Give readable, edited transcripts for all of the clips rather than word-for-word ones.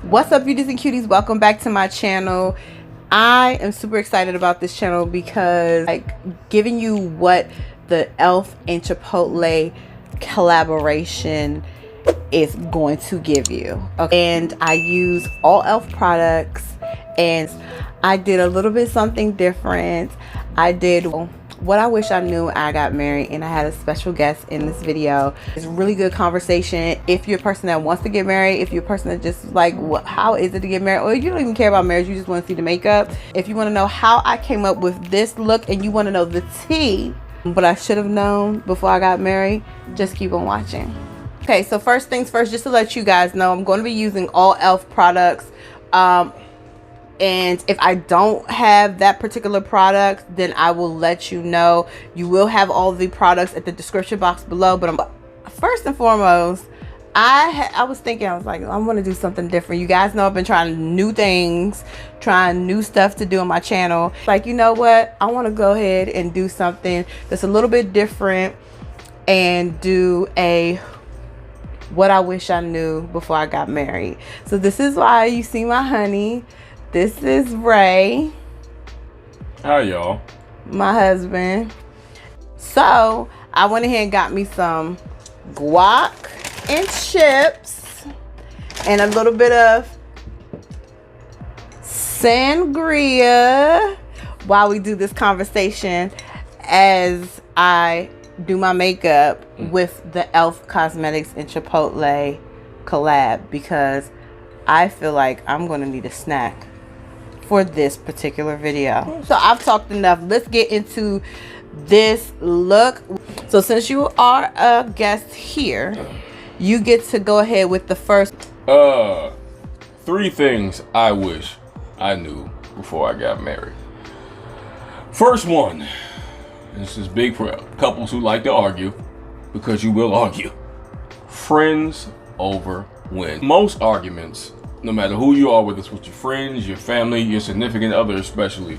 What's up, beauties and cuties? Welcome back to my channel. I am super excited about this channel because giving you what the e.l.f. and Chipotle collaboration is going to give you. Okay, and I use all e.l.f. products, and I did a little bit something different. I did what I wish I knew I got married, and I had a special guest in this video. It's a really good conversation. If you're a person that wants to get married, if you're a person that just like, how is it to get married, or you don't even care about marriage, you just want to see the makeup. If you want to know how I came up with this look and you want to know the tea, what I should have known before I got married, just keep on watching. Okay, so first things first, just to let you guys know, I'm going to be using all e.l.f. products. And if I don't have that particular product, then I will let you know. You will have all the products at the description box below. But first and foremost, I was thinking, I was like, I want to do something different. You guys know I've been trying new things, trying new stuff to do on my channel. Like, you know what? I want to go ahead and do something that's a little bit different and do a what I wish I knew before I got married. So this is why you see my honey. This is Ray. Hi, y'all. My husband. So I went ahead and got me some guac and chips and a little bit of sangria while we do this conversation as I do my makeup with the e.l.f. Cosmetics and Chipotle collab, because I feel like I'm going to need a snack for this particular video. So I've talked enough. Let's get into this look. So since you are a guest here, you get to go ahead with the first. 3 things I wish I knew before I got married. First one, this is big for couples who like to argue, because you will argue. Friends over win. Most arguments, no matter who you are, whether it's with your friends, your family, your significant other especially,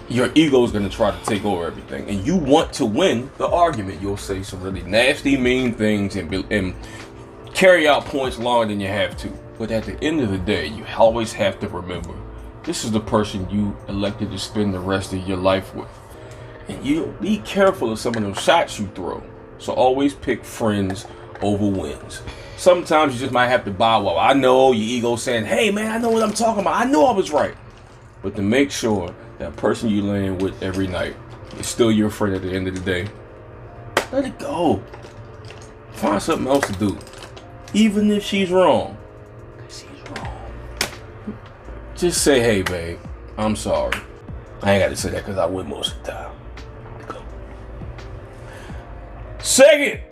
your ego is going to try to take over everything. And you want to win the argument. You'll say some really nasty, mean things and carry out points longer than you have to. But at the end of the day, you always have to remember, this is the person you elected to spend the rest of your life with. And you be careful of some of those shots you throw. So always pick friends over wins. Sometimes you just might have to bow wow. I know your ego saying, hey man, I know what I'm talking about. I know I was right. But to make sure that person you laying with every night is still your friend at the end of the day, let it go. Find something else to do. Even if she's wrong. Because she's wrong. Just say, hey babe, I'm sorry. I ain't got to say that because I win most of the time. Go. Second.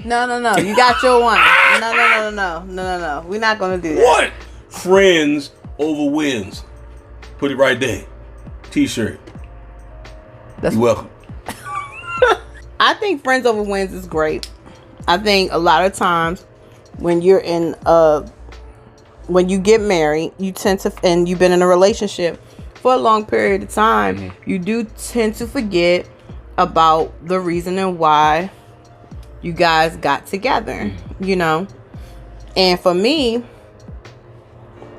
No. You got your one. No. We're not gonna do that. What? Friends over wins. Put it right there. T-shirt. You're welcome. I think friends over wins is great. I think a lot of times when you're in when you get married, you tend to, and you've been in a relationship for a long period of time, you do tend to forget about the reason and why you guys got together, you know. And for me,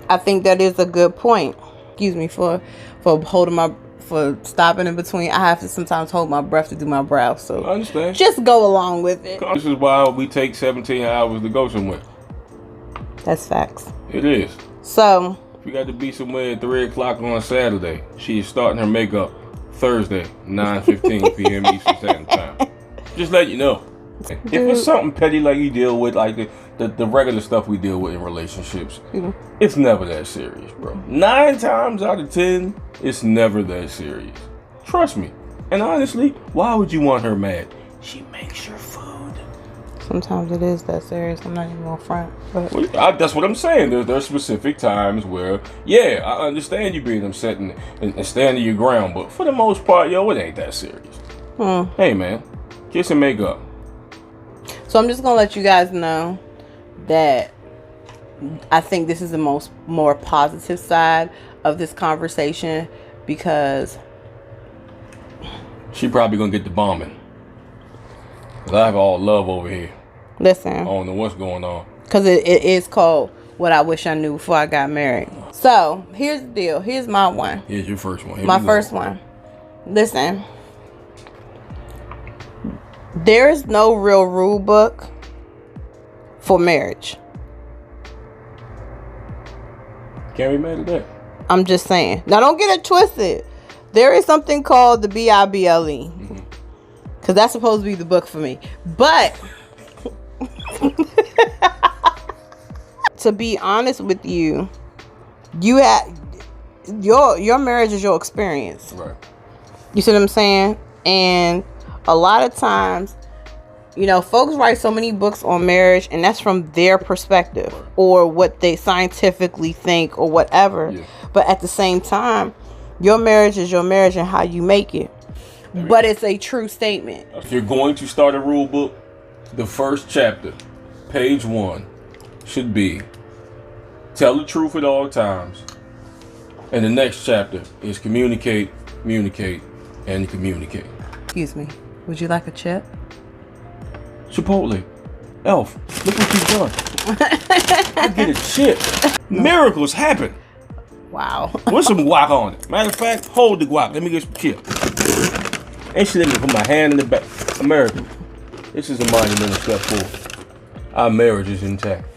I think that is a good point. Excuse me for stopping in between. I have to sometimes hold my breath to do my brows, so I understand. Just go along with it. This is why we take 17 hours to go somewhere. That's facts. It is. So if you got to be somewhere at 3 o'clock on Saturday, she is starting her makeup Thursday, 9:15 p.m. Eastern Standard Time. Just let you know. If it's something petty like you deal with, like the regular stuff we deal with in relationships, it's never that serious, bro. 9 times out of 10, it's never that serious. Trust me. And honestly, why would you want her mad? She makes your food. Sometimes it is that serious. I'm not even gonna front. But well, that's what I'm saying. There's specific times where, yeah, I understand you being upset and standing your ground, but for the most part, yo, it ain't that serious. Hey, man, kiss and make up. So I'm just gonna let you guys know that I think this is the more positive side of this conversation, because she probably gonna get the bombing. 'Cause I have all love over here. Listen, I don't know what's going on. Because it is called what I wish I knew before I got married. So here's the deal. Here's my one. Here's your first one. Here my first one. Listen, there is no real rule book for marriage. Can't be mad at that. I'm just saying. Now, don't get it twisted. There is something called the Bible, because that's supposed to be the book for me. But to be honest with you, you have your marriage is your experience. Right. You see what I'm saying? And a lot of times, you know, folks write so many books on marriage, and that's from their perspective or what they scientifically think or whatever. Yeah. But at the same time, your marriage is your marriage and how you make it. But it's a true statement. If you're going to start a rule book, the first chapter, page 1, should be tell the truth at all times. And the next chapter is communicate, communicate, and communicate. Excuse me. Would you like a chip? Chipotle. E.L.F, look what you've done. I get a chip. Miracles happen. Wow. Put some guac on it. Matter of fact, hold the guac. Let me get some chip. And she let me put my hand in the back. America, this is a monumental step forward. Our marriage is intact.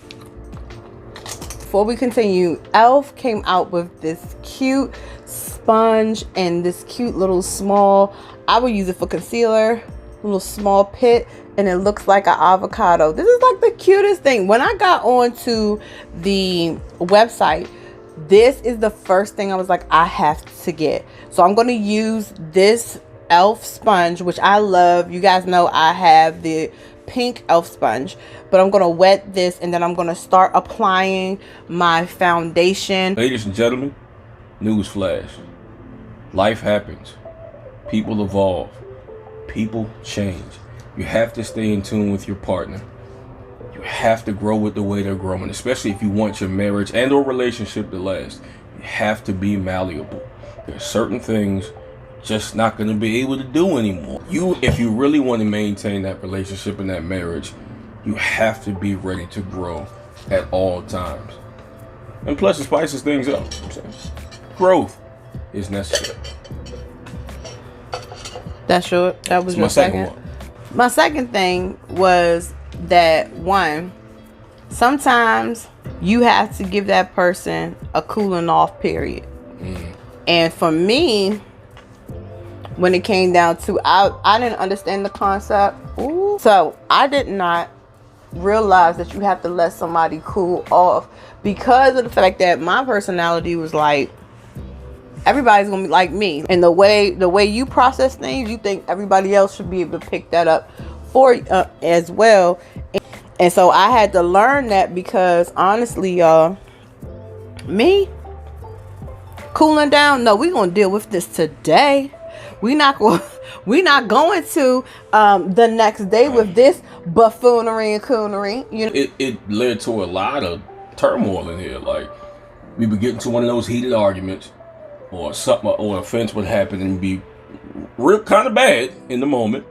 Before we continue, E.L.F came out with this cute sponge and this cute little small, I would use it for concealer, little small pit, and it looks like an avocado. This is like the cutest thing. When I got onto the website, this is the first thing I was like, I have to get. So I'm going to use this E.L.F sponge, which I love. You guys know I have the pink E.L.F sponge, but I'm going to wet this and then I'm going to start applying my foundation. Ladies and gentlemen, newsflash. Life happens. People evolve. People change. You have to stay in tune with your partner. You have to grow with the way they're growing, especially if you want your marriage and or relationship to last. You have to be malleable. There are certain things just not going to be able to do anymore. If you really want to maintain that relationship and that marriage, you have to be ready to grow at all times. And plus, it spices things up. Growth is necessary. That was your second one. My second thing was that, one, sometimes you have to give that person a cooling off period. And for me, when it came down to, I didn't understand the concept. Ooh. So I did not realize that you have to let somebody cool off, because of the fact that my personality was like, everybody's gonna be like me, and the way you process things, you think everybody else should be able to pick that up for as well. And so I had to learn that, because honestly, y'all, me cooling down, no, we're gonna deal with this today. We're not going to the next day with this buffoonery and coonery. You know, it led to a lot of turmoil in here. Like, we would get into one of those heated arguments, or something, or offense would happen and be real kind of bad in the moment,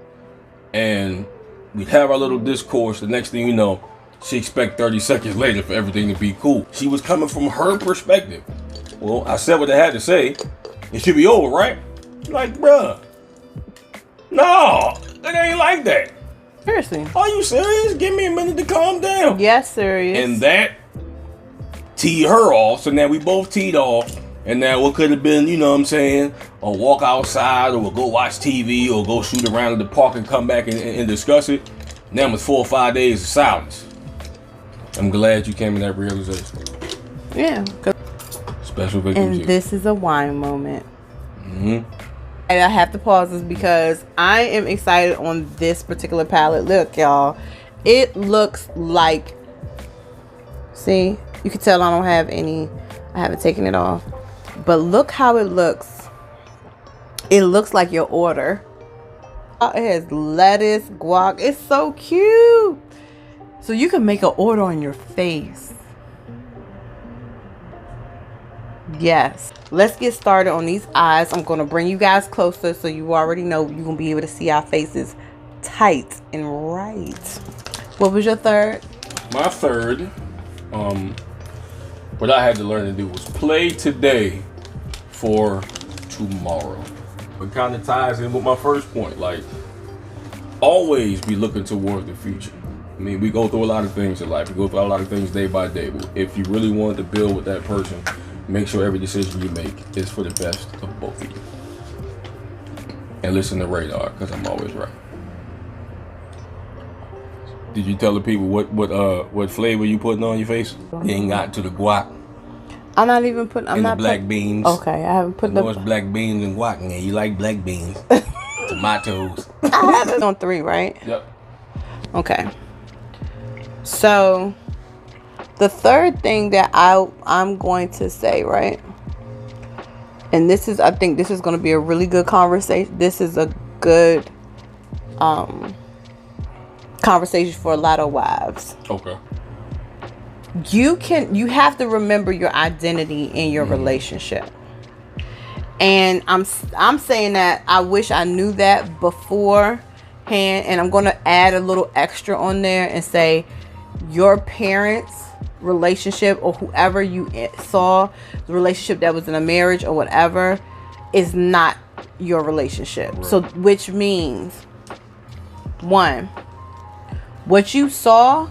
and we'd have our little discourse. The next thing you know, she expect 30 seconds later for everything to be cool. She was coming from her perspective. Well, I said what I had to say. It should be over, right? Like, bruh, no, it ain't like that. Seriously. Are you serious? Give me a minute to calm down. Yes, serious. And that teed her off, so now we both teed off. And now what could have been, you know what I'm saying, a walk outside, or we'll go watch TV, or go shoot around in the park and come back and discuss it. Now it's 4 or 5 days of silence. I'm glad you came to that realization. Yeah. Special vacation. And this is a wine moment. And I have to pause this because I am excited on this particular palette. Look, y'all, it looks like, see, you can tell I don't have any, I haven't taken it off, but look how it looks. It looks like your order. It has lettuce, guac. It's so cute. So you can make an order on your face. Yes. Let's get started on these eyes. I'm going to bring you guys closer so you already know you're going to be able to see our faces tight and right. What was your third? My third what I had to learn to do was play today for tomorrow. It kind of ties in with my first point. Like, always be looking towards the future. I mean, we go through a lot of things in life. We go through a lot of things day by day. But if you really want to build with that person, make sure every decision you make is for the best of both of you. And listen to Radar, because I'm always right. Did you tell the people what flavor you putting on your face? You ain't got to the guac. I'm not even putting. I'm and not the black beans. Okay, I haven't put the. It's black beans and guac in there. You like black beans, tomatoes. I have it on 3, right? Yep. Okay. So, the third thing that I'm going to say, right? And this is, I think this is going to be a really good conversation. This is a good conversation for a lot of wives. Okay. You have to remember your identity in your relationship. And I'm saying that I wish I knew that beforehand, and I'm going to add a little extra on there and say your parents' relationship, or whoever you saw the relationship that was in a marriage or whatever, is not your relationship. Right. So which means, one, what you saw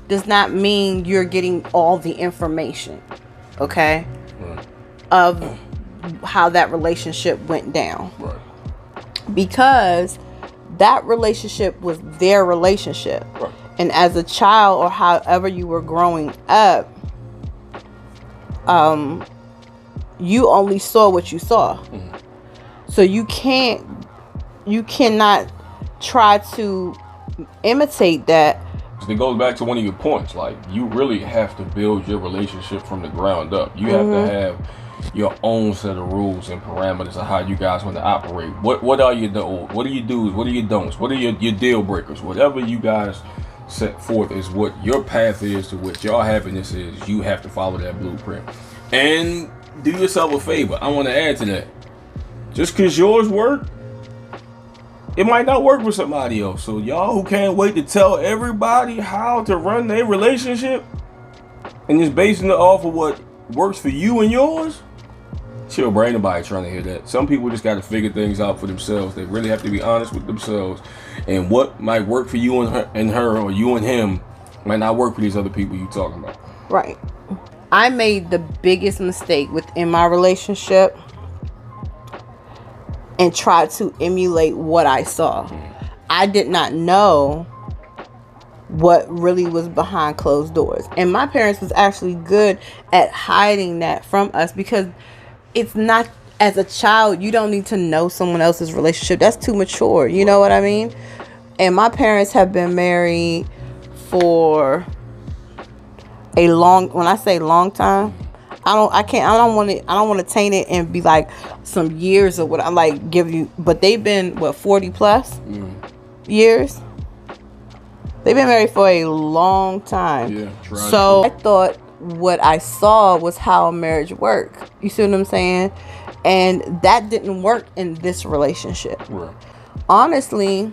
does not mean you're getting all the information, okay, of how that relationship went down. Right. Because that relationship was their relationship. Right. And as a child, or however you were growing up, you only saw what you saw. Mm-hmm. So you cannot try to imitate that. It goes back to one of your points. Like, you really have to build your relationship from the ground up. You have to have your own set of rules and parameters of how you guys want to operate. What are your what are your do's? What are your don'ts? What are your deal breakers? Whatever you guys set forth is what your path is to what your happiness is. You have to follow that blueprint. And do yourself a favor. I want to add to that. Just because yours work, it might not work with somebody else. So y'all who can't wait to tell everybody how to run their relationship and just basing it off of what works for you and yours, chill, bro. Ain't nobody trying to hear that. Some people just got to figure things out for themselves. They really have to be honest with themselves. And what might work for you and her, or you and him, might not work for these other people you talking about. Right. I made the biggest mistake within my relationship and tried to emulate what I saw. I did not know what really was behind closed doors. And my parents was actually good at hiding that from us, because it's not, as a child, you don't need to know someone else's relationship. That's too mature. You know what I mean? And my parents have been married for a long, when I say long time, I don't want to taint it and be like some years or what I like give you, but they've been 40 plus years. They've been married for a long time. Yeah, so I thought what I saw was how a marriage worked. You see what I'm saying? And that didn't work in this relationship. Right. Honestly,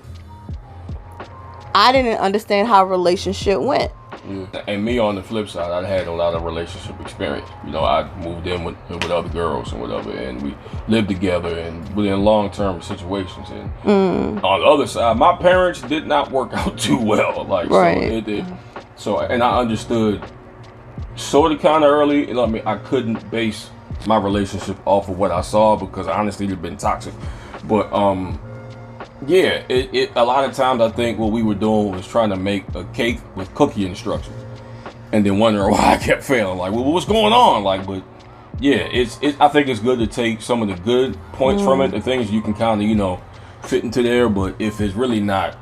I didn't understand how a relationship went. Yeah. And me, on the flip side, I had a lot of relationship experience. You know, I moved in with other girls and whatever, and we lived together and within long-term situations. And on the other side, my parents did not work out too well. Like, right. So it did. So, and I understood sort of kind of early. You know, I mean, I couldn't base my relationship off of what I saw, because honestly, it's been toxic. But yeah, it a lot of times I think what we were doing was trying to make a cake with cookie instructions, and then wondering why I kept failing. Like, well, what's going on? Like, but yeah, I think it's good to take some of the good points from it, the things you can kind of, you know, fit into there. But if it's really not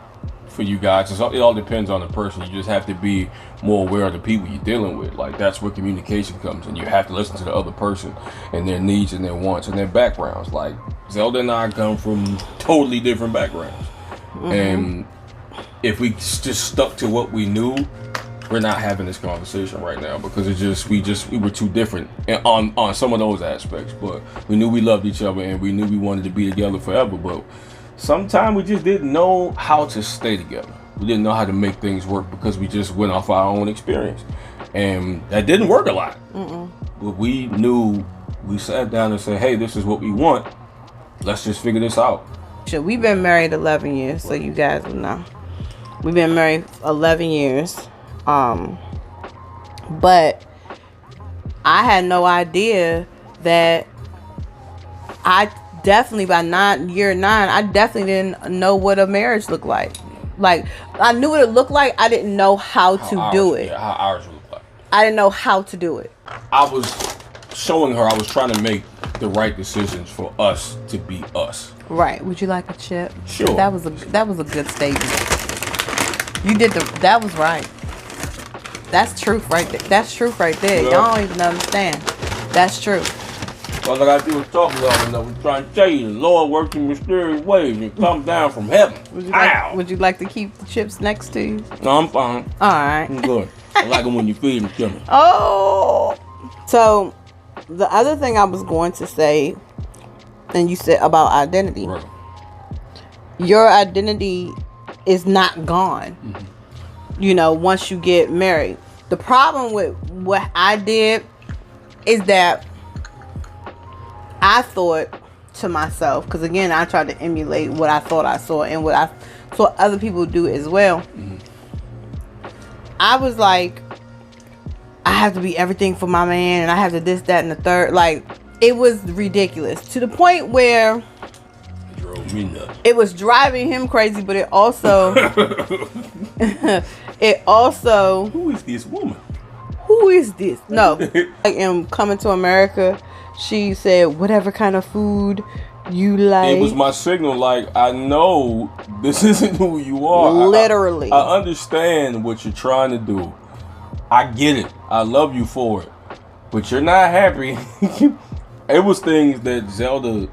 for you guys, it all depends on the person. You just have to be more aware of the people you're dealing with. Like, that's where communication comes, and you have to listen to the other person and their needs and their wants and their backgrounds. Like, Zelda and I come from totally different backgrounds, and if we just stuck to what we knew, we're not having this conversation right now, because we were too different on some of those aspects. But we knew we loved each other, and we knew we wanted to be together forever. But sometimes we just didn't know how to stay together. We didn't know how to make things work, because we just went off our own experience. And that didn't work a lot. But we knew, we sat down and said, hey, this is what we want. Let's just figure this out. We've been married 11 years, so you guys will know. We've been married 11 years. But I had no idea that I definitely, by year 9, I definitely didn't know what a marriage looked like. Like, I knew what it looked like. I didn't know how to do it. Yeah, how ours looked like. I didn't know how to do it. I was showing her I was trying to make the right decisions for us to be us. Right. Would you like a chip? Sure. That was a good statement. You did that was right. That's truth right there. That's truth right there. Yeah. Y'all don't even understand. That's true. All I gotta do is talk about it. I was trying to tell you, the Lord works in mysterious ways and come down from heaven. Would you like to keep the chips next to you? No, I'm fine. All right. I'm good. I like them when you feed them to me. Oh. So, the other thing I was going to say, and you said about identity. Right. Your identity is not gone. You know, once you get married. The problem with what I did is that I thought to myself, because again, I tried to emulate what I thought I saw and what I saw other people do as well. I was like, I have to be everything for my man, and I have to this, that, and the third. Like, it was ridiculous to the point where It drove me nuts. it was driving him crazy, but it also Who is this woman? who is this? No. I am coming to America. She said, whatever kind of food you like. It was my signal, like, I know this isn't who you are. Literally. I understand what you're trying to do. I get it. I love you for it. But you're not happy. It was things that Zelda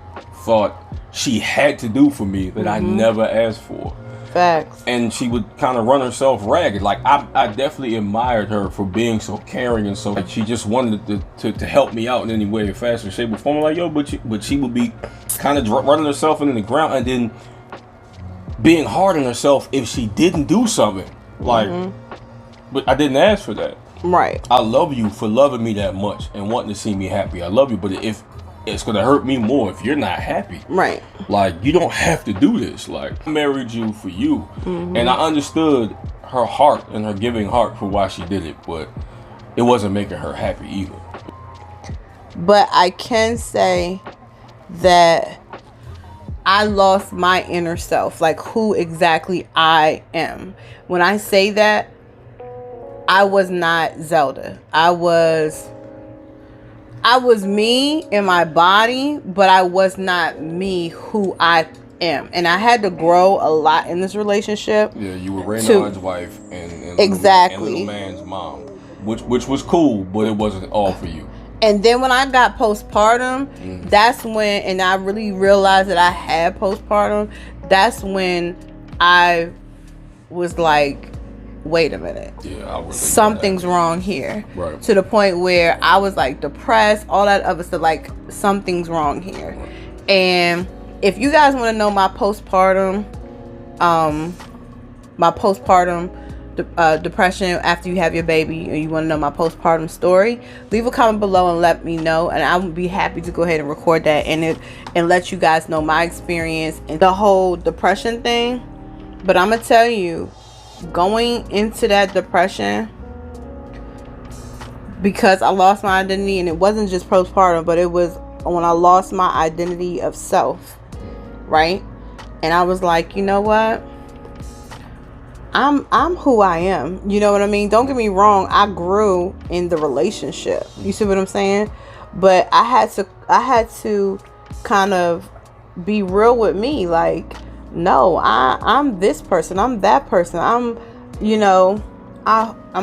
thought she had to do for me that I never asked for. Facts. And she would kind of run herself ragged. Like, I definitely admired her for being so caring and so, like, she just wanted to help me out in any way, fashion, shape, or form. Like, yo, but she would be kind of running herself into the ground and then being hard on herself if she didn't do something. Like, but I didn't ask for that. Right. I love you for loving me that much and wanting to see me happy. I love you, but if it's gonna hurt me more if you're not happy. Right. Like, you don't have to do this. Like, I married you for you. And I understood her heart and her giving heart for why she did it, but it wasn't making her happy either. But I can say that I lost my inner self, like who exactly I am. When I say that, I was not Zelda. I was me in my body, but I was not me who I am. And I had to grow a lot in this relationship. Yeah, you were Raynard's wife and exactly. little man's mom, which was cool, but it wasn't all for you. And then when I got postpartum, that's when, and I really realized that I had postpartum, that's when I was like, wait a minute. Yeah, something's wrong here. Right. To the point where I was like depressed, all that other stuff, like something's wrong here. Right. And if you guys want to know my postpartum depression after you have your baby, or you want to know my postpartum story, leave a comment below and let me know, and I would be happy to go ahead and record that and let you guys know my experience and the whole depression thing. But I'm gonna tell you, going into that depression, because I lost my identity, and it wasn't just postpartum, but it was when I lost my identity of self, right? And I was like, you know what, I'm who I am. You know what I mean? Don't get me wrong, I grew in the relationship. You see what I'm saying? But I had to kind of be real with me. Like, no, I'm this person. I'm that person. I'm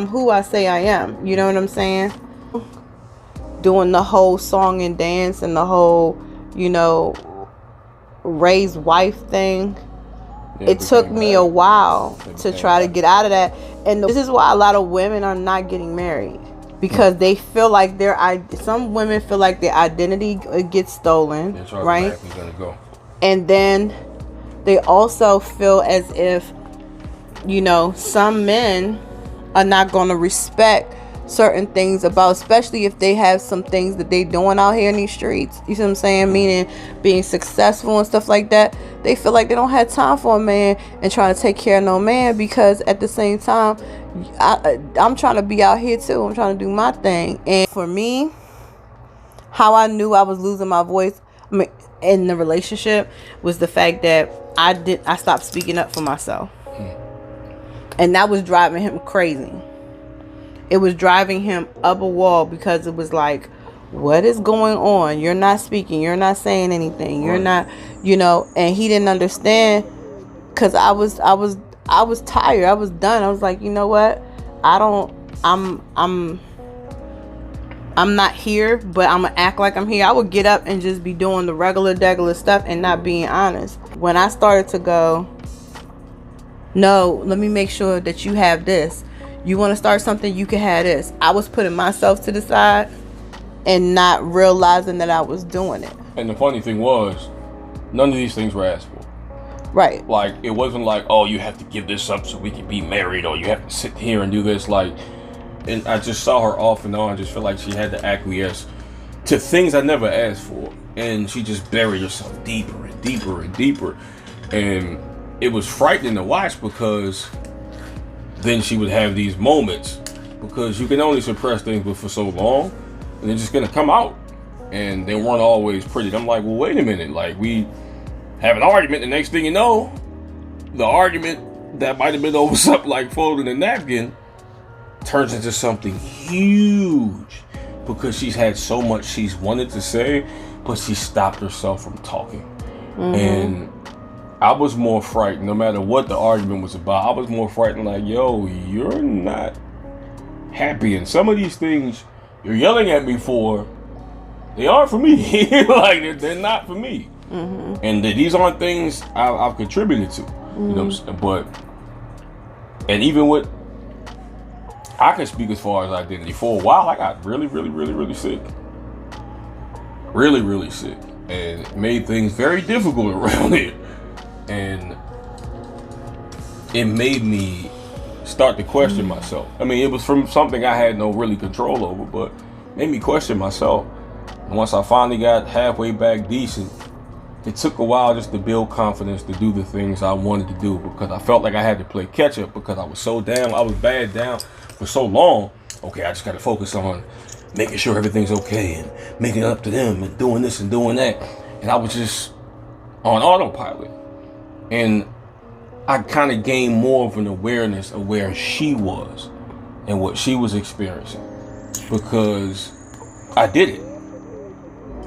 who I say I am. You know what I'm saying? Doing the whole song and dance and the whole, raised wife thing. It took me a while to try to get out of that. And this is why a lot of women are not getting married. Because they feel like some women feel like their identity gets stolen, right? And then they also feel as if, some men are not going to respect certain things about, especially if they have some things that they doing out here in these streets. You see what I'm saying? Meaning being successful and stuff like that. They feel like they don't have time for a man and trying to take care of no man, because at the same time, I'm trying to be out here too. I'm trying to do my thing. And for me, how I knew I was losing my voice, I mean, in the relationship, was the fact that I stopped speaking up for myself. And that was driving him crazy. It was driving him up a wall, because it was like, what is going on? You're not speaking. You're not saying anything. You're not, you know, and he didn't understand, because I was tired. I was done. I was like, you know what? I'm not here, but I'm gonna act like I'm here. I would get up and just be doing the regular stuff and not being honest. When I started to go, no, let me make sure that you have this. You want to start something, you can have this. I was putting myself to the side and not realizing that I was doing it. And the funny thing was, none of these things were asked for. Right. Like, it wasn't like, oh, you have to give this up so we can be married, or you have to sit here and do this. Like, and I just saw her off and on, just feel like she had to acquiesce to things I never asked for. And she just buried herself deeper and deeper and deeper. And it was frightening to watch, because then she would have these moments, because you can only suppress things for so long, and they're just gonna come out, and they weren't always pretty. I'm like, well, wait a minute, like, we have an argument, the next thing you know, the argument that might have been over something like folding a napkin turns into something huge, because she's had so much she's wanted to say, but she stopped herself from talking. And I was more frightened, no matter what the argument was about. I was more frightened, like, yo, you're not happy. And some of these things you're yelling at me for, they aren't for me. Like, they're not for me. And these aren't things I've contributed to. You know what I'm saying? But, and even with, I can speak as far as identity. For a while, I got really, really, really, really sick. Really, really sick. And it made things very difficult around here. And it made me start to question myself. I mean, it was from something I had no really control over, but made me question myself. And once I finally got halfway back decent, it took a while just to build confidence to do the things I wanted to do, because I felt like I had to play catch up, because I was so down. I was bad down for so long. Okay, I just got to focus on making sure everything's okay and making it up to them and doing this and doing that. And I was just on autopilot. And I kind of gained more of an awareness of where she was and what she was experiencing, because I did it.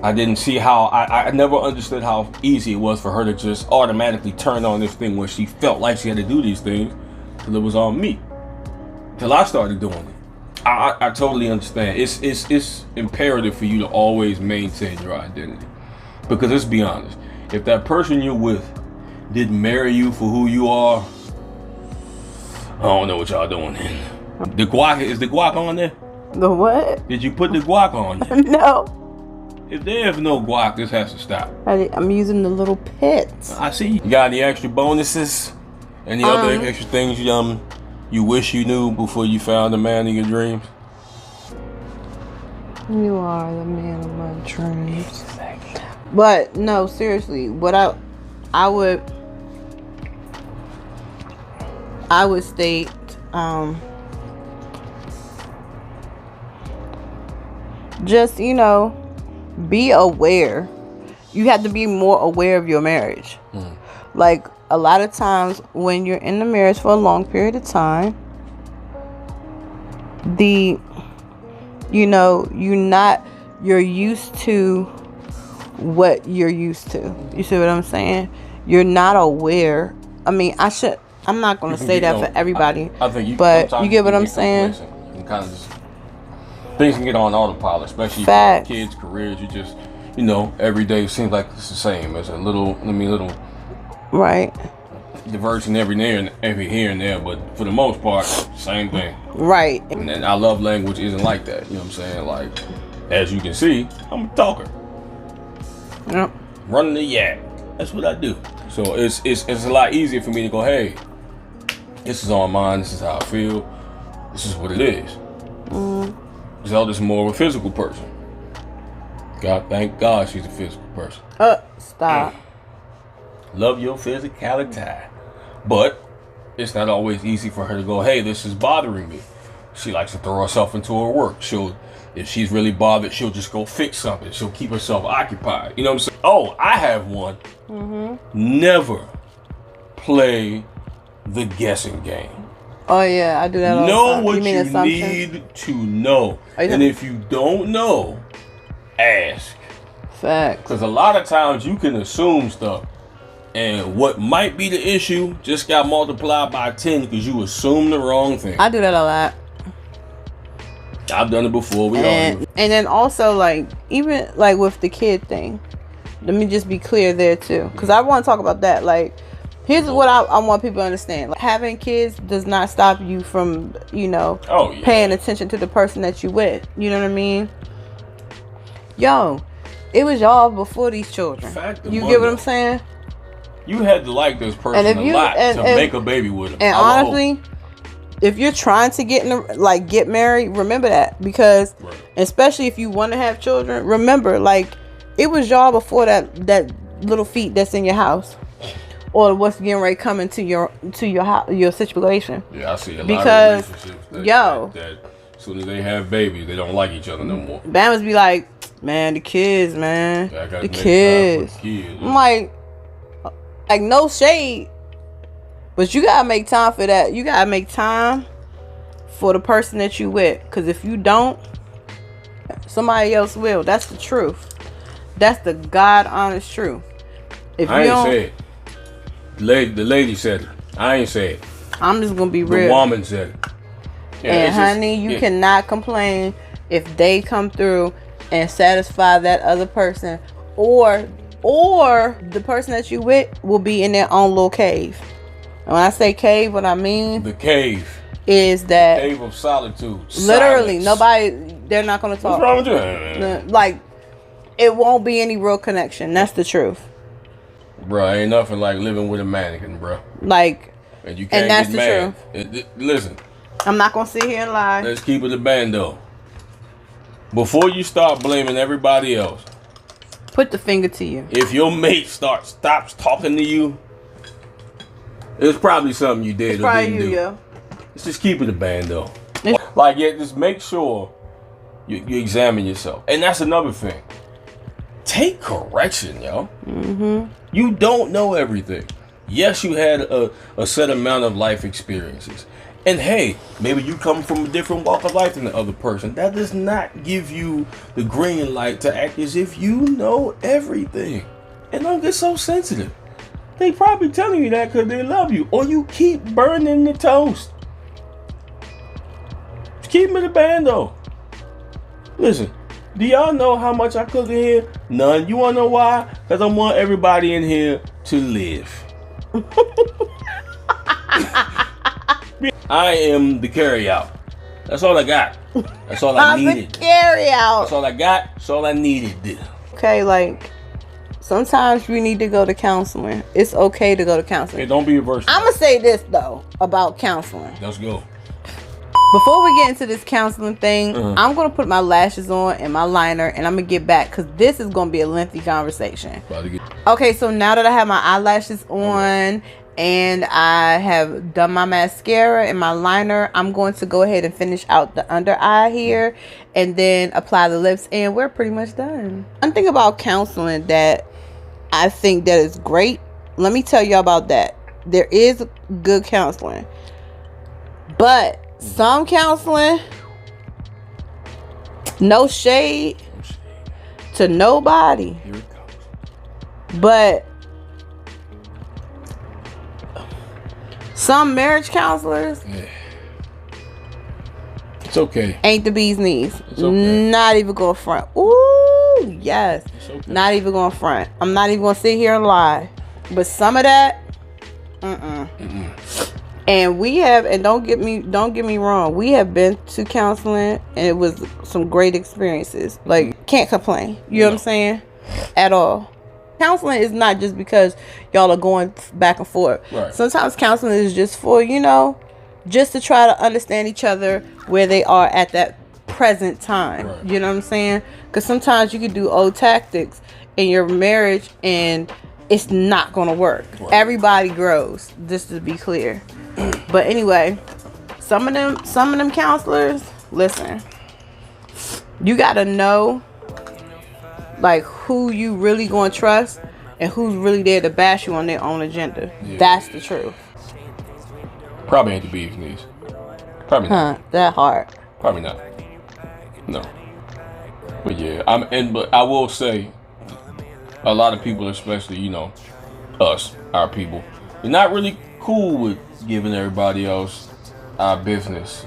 I didn't see how, I never understood how easy it was for her to just automatically turn on this thing where she felt like she had to do these things, till it was on me. Till I started doing it. I totally understand. It's imperative for you to always maintain your identity. Because let's be honest, if that person you're with didn't marry you for who you are, I don't know what y'all doing. The guac, is the guac on there? The what? Did you put the guac on there? No. If there's no guac, this has to stop. I'm using the little pits. I see. You got any extra bonuses? Any other extra things you wish you knew before you found the man of your dreams? You are the man of my dreams. But no, seriously, what I would state, just, you know, be aware. You have to be more aware of your marriage. Like, a lot of times when you're in the marriage for a long period of time, you're used to what you're used to. You see what I'm saying? You're not aware. I mean, I'm not going to say that for everybody. I think but you get what I'm saying? You can kind of just, things can get on autopilot, especially Facts. For kids, careers. You just, every day seems like it's the same. It's a little right diversion every here and there, but for the most part, same thing. Right. And then our love language isn't like that. You know what I'm saying? Like, as you can see, I'm a talker. Yep. Running the yak. That's what I do. So it's a lot easier for me to go, hey, this is on mine. This is how I feel. This is what it is. Zelda's more of a physical person. Thank God she's a physical person. Stop. Love your physicality. But it's not always easy for her to go, hey, this is bothering me. She likes to throw herself into her work. If she's really bothered, she'll just go fix something. She'll keep herself occupied. You know what I'm saying? Oh, I have one. Never play the guessing game. Oh yeah, I do that all the Know time. what you assumptions? need to know. And if you don't know, ask. Facts. Because a lot of times you can assume stuff. And what might be the issue just got multiplied by 10 because you assume the wrong thing. I do that a lot. I've done it before. We all do. And then also, like, even like with the kid thing, let me just be clear there too, because I want to talk about that. Like, here's what I want people to understand: like, having kids does not stop you from, paying attention to the person that you with. You know what I mean? Yo, it was y'all before these children. You get what I'm saying? You had to like this person a lot to make a baby with him. And honestly, if you're trying to get married, remember that, because especially if you want to have children, remember, like, it was y'all before that little feet that's in your house, or what's getting ready coming to your situation. Yeah, I see a lot of relationships that as soon as they have babies, they don't like each other no more. Bama's be like, man, the kids, man, the kids. I'm like no shade. But you gotta make time for that. You gotta make time for the person that you with. Because if you don't, somebody else will. That's the truth. That's the God honest truth. If I ain't say it. The lady said it. I ain't say it. I'm just gonna be real. The woman said it. Yeah, and honey, you cannot complain if they come through and satisfy that other person, or the person that you with will be in their own little cave. And when I say cave, what I mean, the cave is that cave of solitude. Literally, silence. they're not going to talk. What's wrong with you? Like, it won't be any real connection. That's the truth. Bro, ain't nothing like living with a mannequin, bro. Like, and you can't that's get the mad. truth. Listen, I'm not going to sit here and lie. Let's keep it a bando. Before you start blaming everybody else, put the finger to you. If your mate stops talking to you, it's probably something you did or didn't do. Yo. Let's just keep it a bando. Just make sure you examine yourself. And that's another thing. Take correction, yo. You don't know everything. Yes, you had a set amount of life experiences. And hey, maybe you come from a different walk of life than the other person. That does not give you the green light to act as if you know everything. And don't get so sensitive. They probably telling you that because they love you. Or you keep burning the toast. Just keep it a bando. Listen, do y'all know how much I cook in here? None. You want to know why? Because I want everybody in here to live. I am the carry-out. That's all I got. That's all I needed. The carry-out. That's all I got. That's all I needed. Okay, like, sometimes we need to go to counseling. It's okay to go to counseling. Hey, don't be averse. I'm going to say this, though, about counseling. Let's go. Before we get into this counseling thing, I'm going to put my lashes on and my liner, and I'm going to get back because this is going to be a lengthy conversation. Okay, so now that I have my eyelashes on and I have done my mascara and my liner, I'm going to go ahead and finish out the under eye here and then apply the lips, and we're pretty much done. One thing about counseling that I think that is great, let me tell you about that. There is good counseling, but some counseling, no shade to nobody, here it comes. But some marriage counselors, it's okay, ain't the bee's knees. It's okay. Not even going front. Ooh, yes. It's okay. Not even going front. I'm not even going to sit here and lie. But some of that, And we have, and don't get me wrong, we have been to counseling and it was some great experiences. Like, can't complain. You know what I'm saying? At all. Counseling is not just because y'all are going back and forth. Right. Sometimes counseling is just for, just to try to understand each other where they are at present time. Right. You know what I'm saying? Because sometimes you can do old tactics in your marriage and it's not gonna work. Right. Everybody grows, just to be clear. But anyway, some of them counselors, listen, you gotta know like who you really gonna trust and who's really there to bash you on their own agenda. Yeah. That's the truth. Probably ain't the bee's knees. Probably not. That hard. Probably not. No. But yeah, but I will say, a lot of people, especially, you know, us, our people, they're not really cool with giving everybody else our business,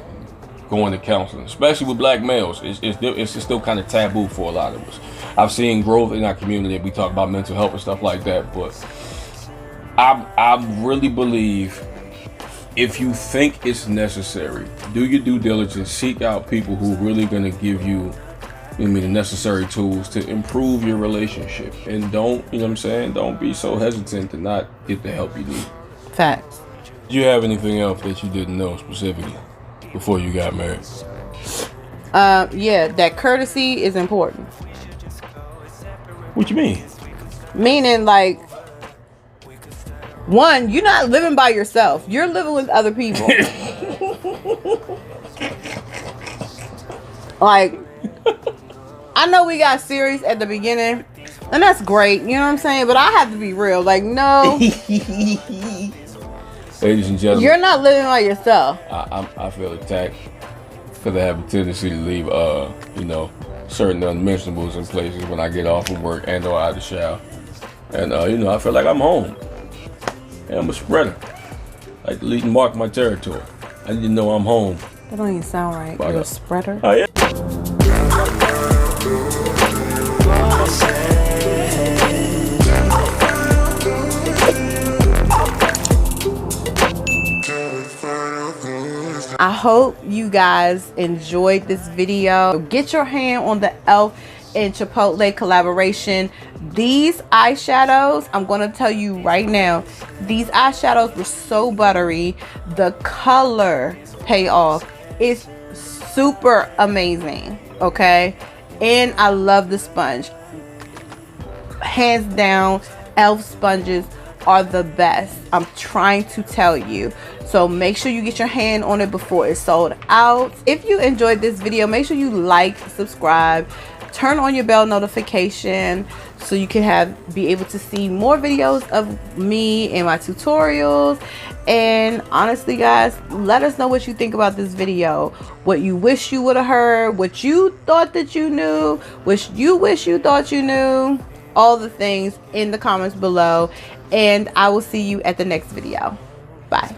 going to counseling, especially with black males. It's still kind of taboo for a lot of us. I've seen growth in our community. We talk about mental health and stuff like that, but I really believe, if you think it's necessary, do your due diligence, seek out people who are really going to give you, the necessary tools to improve your relationship. And don't, you know what I'm saying, don't be so hesitant to not get the help you need. Facts. Do you have anything else that you didn't know specifically before you got married? Yeah, that courtesy is important. What you mean? Meaning, like, one, you're not living by yourself. You're living with other people. Like, I know we got serious at the beginning, and that's great, you know what I'm saying? But I have to be real. Like, no. Ladies and gentlemen, You're not living by yourself. I feel attacked because I have a tendency to leave, you know, certain unmentionables in places when I get off of work and or out of the shower. And, you know, I feel like I'm home. And I'm a spreader. I like to lead and mark my territory. I need to know I'm home. That don't even sound right. You're a spreader. Oh, yeah. I hope you guys enjoyed this video. Get your hand on the E.L.F and Chipotle collaboration. These eyeshadows, I'm going to tell you right now, these eyeshadows were so buttery. The color payoff is super amazing, okay? And I love the sponge. Hands down, E.L.F sponges are the best. I'm trying to tell you. So make sure you get your hand on it before it's sold out. If you enjoyed this video, make sure you like, subscribe, turn on your bell notification so you can be able to see more videos of me and my tutorials. And honestly, guys, let us know what you think about this video, what you wish you would have heard, what you thought that you knew, which you wish you thought you knew, all the things in the comments below. And I will see you at the next video. Bye.